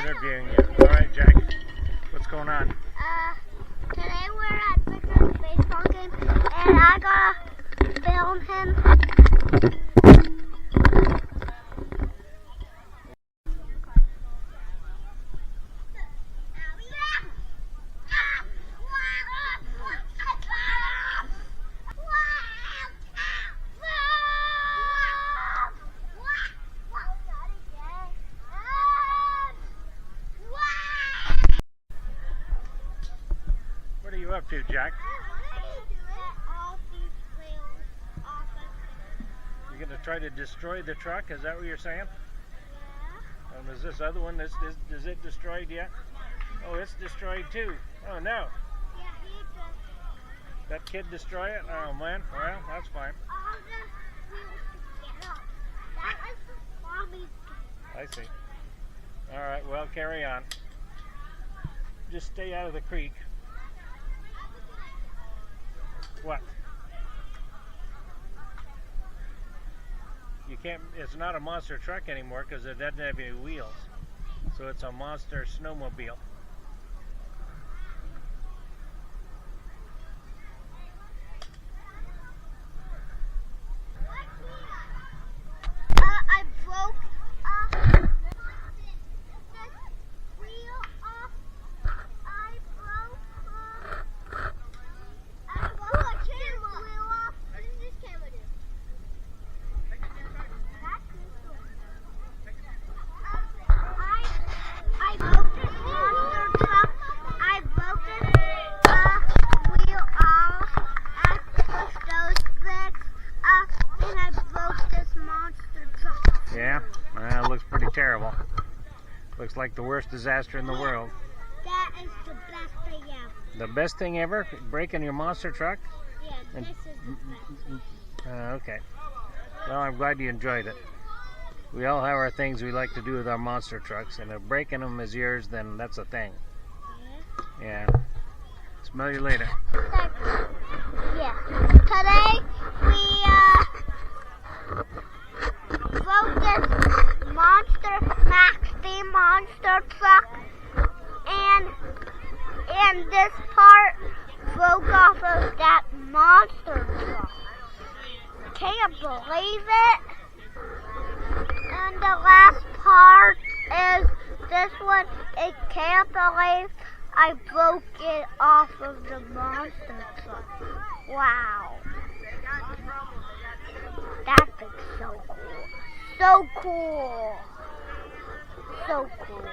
interviewing you. All right, Jack. What's going on? Today we're at Victor's baseball game, and I gotta film him. What are you up to, Jack? You're going to try to destroy the truck? Is that what you're saying? Yeah. Is this other one, is it destroyed yet? Oh, it's destroyed too. Oh, no. Yeah, he just... That kid destroy it? Oh, man. Well, that's fine. I see. All right, well, carry on. Just stay out of the creek. What? You can't, it's not a monster truck anymore because it doesn't have any wheels. So it's a monster snowmobile. I broke this wheel off. I broke this wheel off. What does this camera do? I broke this monster truck. I broke this wheel off. I pushed those bricks up, and I broke this monster truck. Yeah? Well, it looks pretty terrible. Looks like the worst disaster in the world. That is the best thing ever. The best thing ever? Breaking your monster truck? Yeah, this is the best. Okay. Well, I'm glad you enjoyed it. We all have our things we like to do with our monster trucks, and if breaking them is yours, then that's a thing. Yeah. Smell you later. Yeah. Today we broke this Max D monster truck, and this part broke off of that monster truck. Can't believe it. And the last part is this one. It can't believe I broke it off of the monster truck. Wow. That thing's so cool. So cool. So cool.